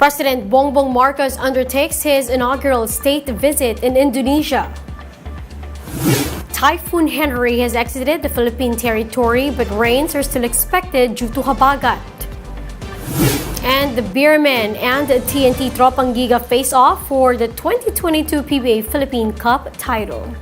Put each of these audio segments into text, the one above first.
President Bongbong Marcos undertakes his inaugural state visit in Indonesia. Typhoon Henry has exited the Philippine territory, but rains are still expected due to habagat. And the Beermen and TNT Tropang Giga face off for the 2022 PBA Philippine Cup title.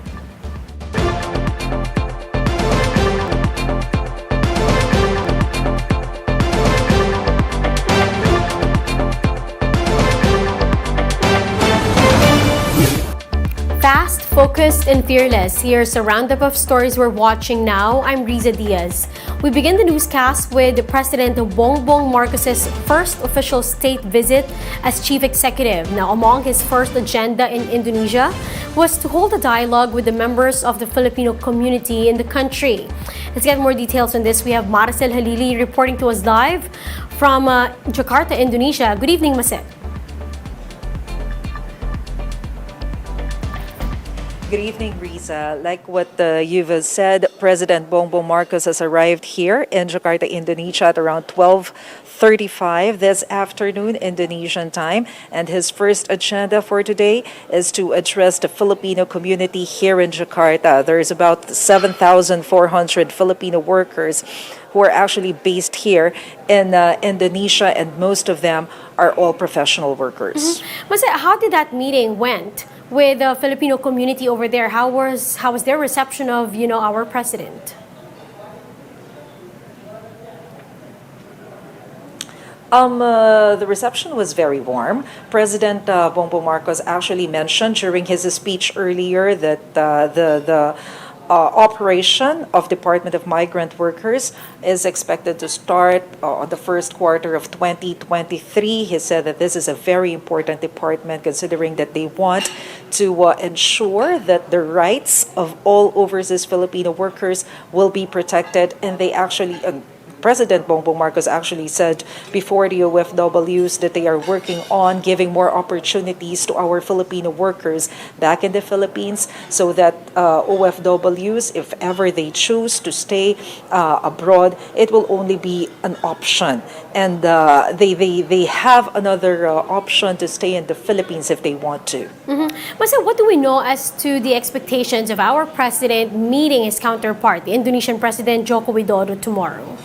Fast, focused, and fearless. Here's a roundup of stories we're watching now. I'm Riza Diaz. We begin the newscast with President Bongbong Marcos' first official state visit as chief executive. Now, among his first agenda in Indonesia was to hold a dialogue with the members of the Filipino community in the country. Let's get more details on this. We have Maricel Halili reporting to us live from Jakarta, Indonesia. Good evening, Maricel. Good evening, Riza. Like what you've said, President Bongbong Marcos has arrived here in Jakarta, Indonesia at around 12:35 this afternoon, Indonesian time. And his first agenda for today is to address the Filipino community here in Jakarta. There's about 7,400 Filipino workers who are actually based here in Indonesia, and most of them are all professional workers. Maricel, how did that meeting went with the Filipino community over there? How was their reception of our president? The reception was very warm. President Bongbong Marcos actually mentioned during his speech earlier that the operation of Department of Migrant Workers is expected to start on the first quarter of 2023. He said that this is a very important department considering that they want to ensure that the rights of all overseas Filipino workers will be protected, and they actually President Bongbong Marcos actually said before the OFWs that they are working on giving more opportunities to our Filipino workers back in the Philippines so that OFWs, if ever they choose to stay abroad, it will only be an option. And they have another option to stay in the Philippines if they want to. Maricel, what do we know as to the expectations of our president meeting his counterpart, the Indonesian President Joko Widodo, tomorrow?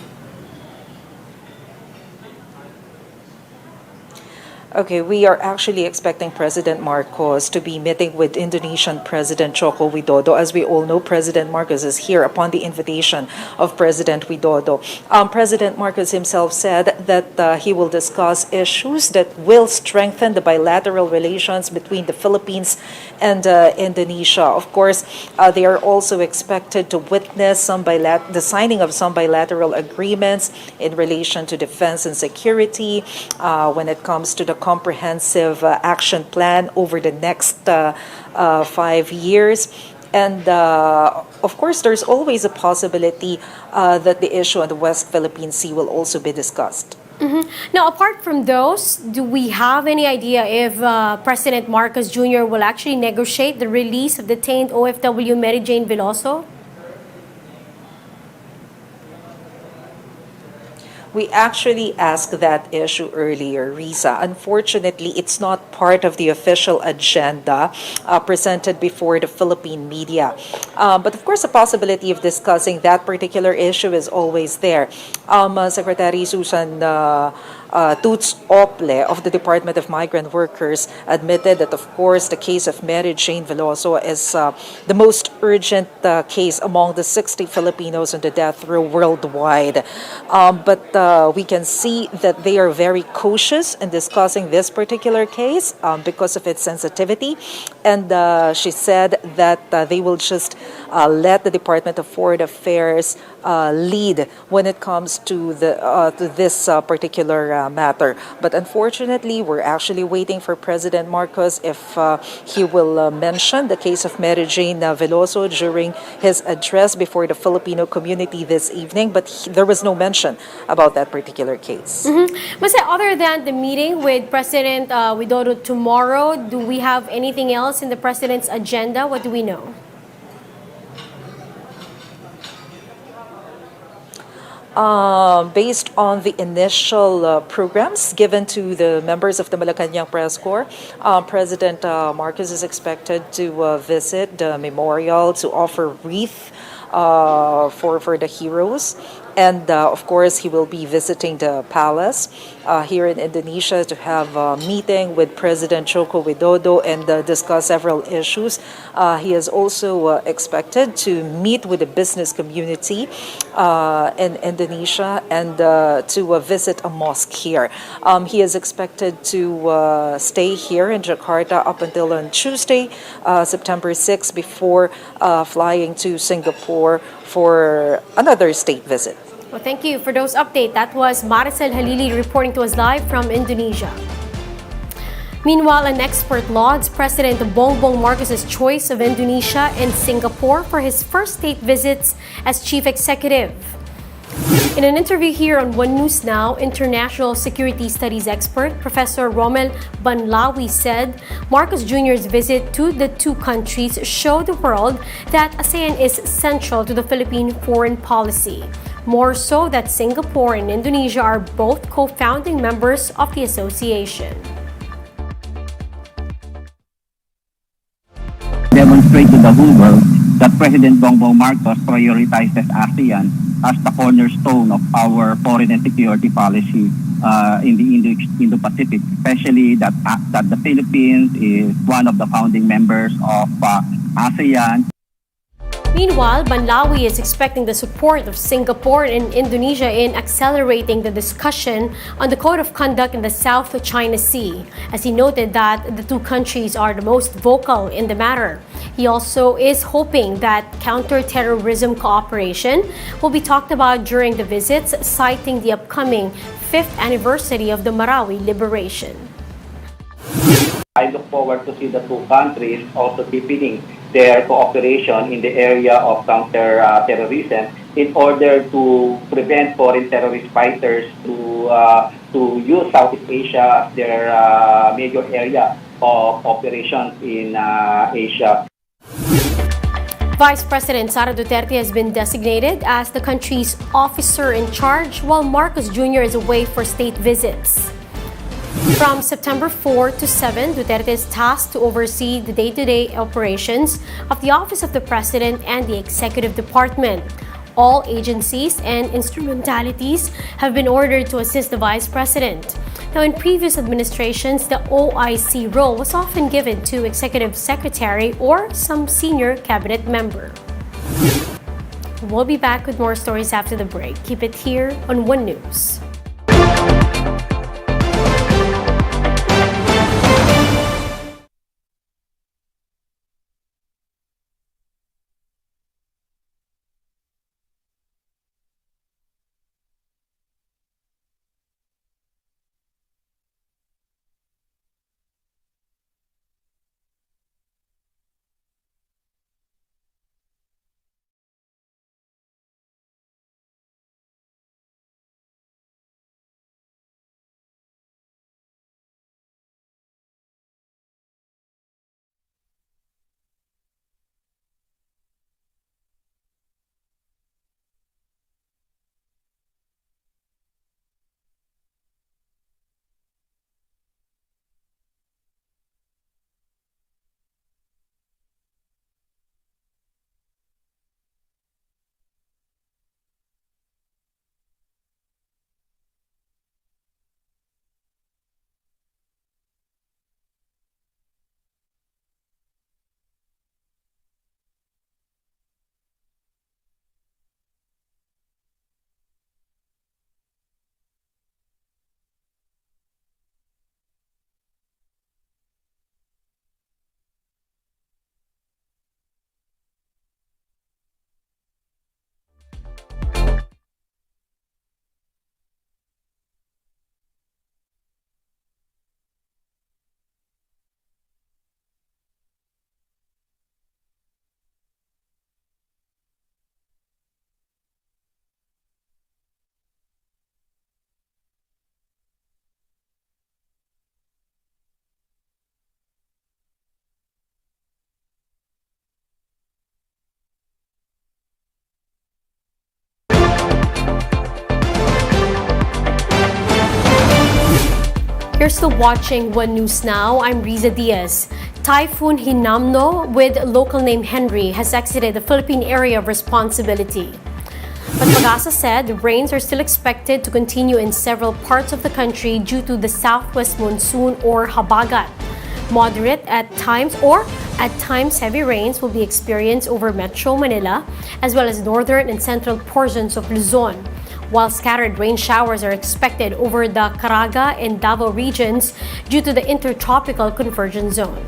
Okay, we are actually expecting President Marcos to be meeting with Indonesian President Joko Widodo. As we all know, President Marcos is here upon the invitation of President Widodo. President Marcos himself said that he will discuss issues that will strengthen the bilateral relations between the Philippines and Indonesia. Of course, they are also expected to witness the signing of some bilateral agreements in relation to defense and security when it comes to the comprehensive action plan over the next 5 years. And of course, there's always a possibility that the issue on the West Philippine Sea will also be discussed. Now, apart from those, do we have any idea if President Marcos Jr. will actually negotiate the release of detained OFW Mary Jane Veloso? We actually asked that issue earlier, Riza. Unfortunately, it's not part of the official agenda presented before the Philippine media. But of course, the possibility of discussing that particular issue is always there. Secretary Susan Toots Ople of the Department of Migrant Workers admitted that, of course, the case of Mary Jane Veloso is the most urgent case among the 60 Filipinos on the death row worldwide. But we can see that they are very cautious in discussing this particular case because of its sensitivity. And she said that they will just let the Department of Foreign Affairs lead when it comes to this particular matter. But unfortunately, we're actually waiting for President Marcos if he will mention the case of Mary Jane Veloso during his address before the Filipino community this evening. But there was no mention about that particular case. Maricel, other than the meeting with President Widodo tomorrow, do we have anything else in the president's agenda? What do we know? Based on the initial programs given to the members of the Malacanang Press Corps, President Marcos is expected to visit the memorial to offer wreath for the heroes. And of course, he will be visiting the palace here in Indonesia to have a meeting with President Joko Widodo and discuss several issues. He is also expected to meet with the business community in Indonesia and to visit a mosque here. He is expected to stay here in Jakarta up until on Tuesday, September 6, before flying to Singapore for another state visit. Well, thank you for those updates. That was Maricel Halili reporting to us live from Indonesia. Meanwhile, an expert lauds President Bongbong Marcos's choice of Indonesia and Singapore for his first state visits as chief executive. In an interview here on One News Now, international security studies expert Professor Rommel Banlaoi said Marcos Jr.'s visit to the two countries showed the world that ASEAN is central to the Philippine foreign policy. More so that Singapore and Indonesia are both co-founding members of the association. Demonstrate to the whole world that President Bongbong Marcos prioritizes ASEAN as the cornerstone of our foreign and security policy in the Indo-Pacific, especially that the Philippines is one of the founding members of ASEAN. Meanwhile, Banlaoi is expecting the support of Singapore and Indonesia in accelerating the discussion on the Code of Conduct in the South China Sea, as he noted that the two countries are the most vocal in the matter. He also is hoping that counter-terrorism cooperation will be talked about during the visits, citing the upcoming 5th anniversary of the Marawi liberation. I look forward to see the two countries also deepening their cooperation in the area of counter-terrorism in order to prevent foreign terrorist fighters to use Southeast Asia as their major area of operations in Asia. Vice President Sara Duterte has been designated as the country's officer in charge while Marcos Jr. is away for state visits. From September 4 to 7, Duterte is tasked to oversee the day-to-day operations of the Office of the President and the Executive Department. All agencies and instrumentalities have been ordered to assist the Vice President. Now, in previous administrations, the OIC role was often given to Executive Secretary or some senior cabinet member. We'll be back with more stories after the break. Keep it here on One News. You're still watching One News Now. I'm Riza Diaz. Typhoon Hinamno, with local name Henry, has exited the Philippine area of responsibility. But Pag-asa said the rains are still expected to continue in several parts of the country due to the southwest monsoon or habagat. Moderate at times heavy rains will be experienced over Metro Manila as well as northern and central portions of Luzon, while scattered rain showers are expected over the Caraga and Davao regions due to the intertropical convergence zone.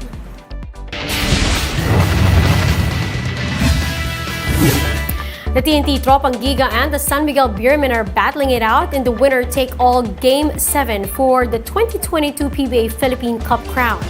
The TNT Tropang Giga and the San Miguel Beermen are battling it out in the winner-take-all Game 7 for the 2022 PBA Philippine Cup crown.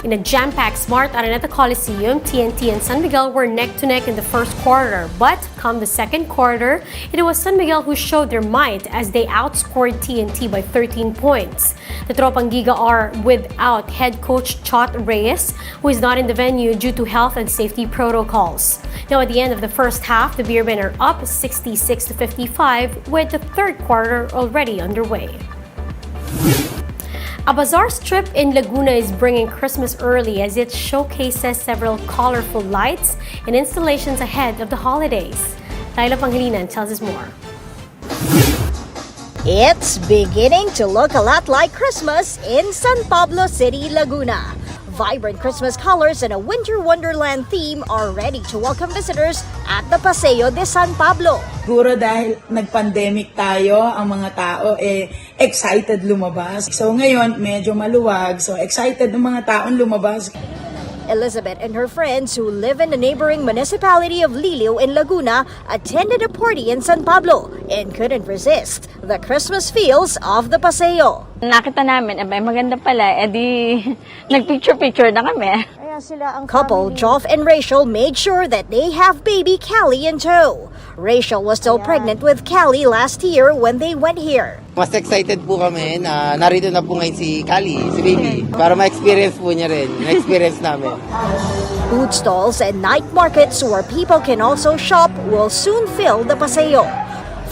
In a jam-packed Smart Araneta Coliseum, TNT and San Miguel were neck-to-neck in the first quarter, but come the second quarter, it was San Miguel who showed their might as they outscored TNT by 13 points. The Tropang Giga are without head coach Chot Reyes, who is not in the venue due to health and safety protocols. Now, at the end of the first half, the Beermen are up 66-55 with the third quarter already underway. A bazaar strip in Laguna is bringing Christmas early as it showcases several colorful lights and installations ahead of the holidays. Laila Pangilinan tells us more. It's beginning to look a lot like Christmas in San Pablo City, Laguna. Vibrant Christmas colors and a winter wonderland theme are ready to welcome visitors at the Paseo de San Pablo. Siguro dahil nag-pandemic tayo, ang mga tao excited lumabas. So ngayon, medyo maluwag. So excited ng mga taong lumabas. Elizabeth and her friends who live in the neighboring municipality of Liliw in Laguna attended a party in San Pablo and couldn't resist the Christmas feels of the Paseo. Nakita namin, abay maganda pala, edi nagpicture-picture na kami. Couple Joff and Rachel made sure that they have baby Callie in tow. Rachel was still pregnant with Callie last year when they went here. Mas excited po kami na narito na po ngayon si Callie, si baby, para ma-experience po niya rin, na-experience namin. Food stalls and night markets where people can also shop will soon fill the Paseo.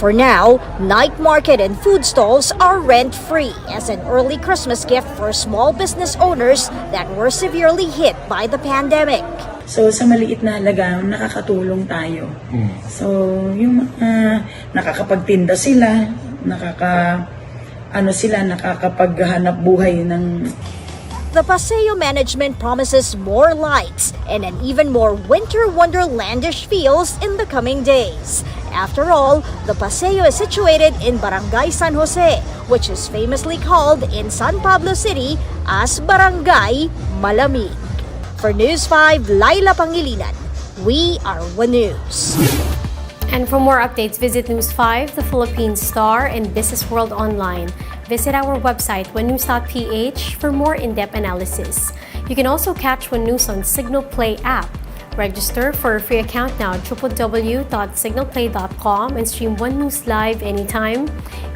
For now, night market and food stalls are rent-free as an early Christmas gift for small business owners that were severely hit by the pandemic. So sa maliit na halaga, nakakatulong tayo. So yung nakakapagtinda sila, nakakapaghanap buhay ng. The Paseo management promises more lights and an even more winter wonderlandish feels in the coming days. After all, the Paseo is situated in Barangay San Jose, which is famously called in San Pablo City as Barangay Malamig. For News 5, Laila Pangilinan, we are One News. And for more updates, visit News 5, the Philippine Star, and Business World Online. Visit our website, onenews.ph, for more in-depth analysis. You can also catch One News on Signal Play app. Register for a free account now at www.signalplay.com and stream One News live anytime,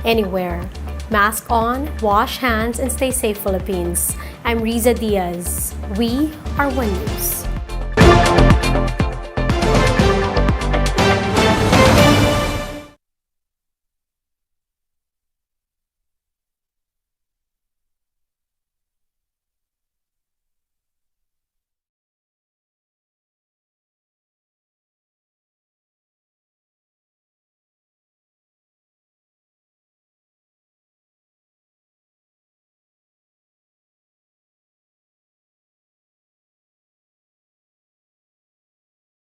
anywhere. Mask on, wash hands, and stay safe, Philippines. I'm Riza Diaz. We are One News.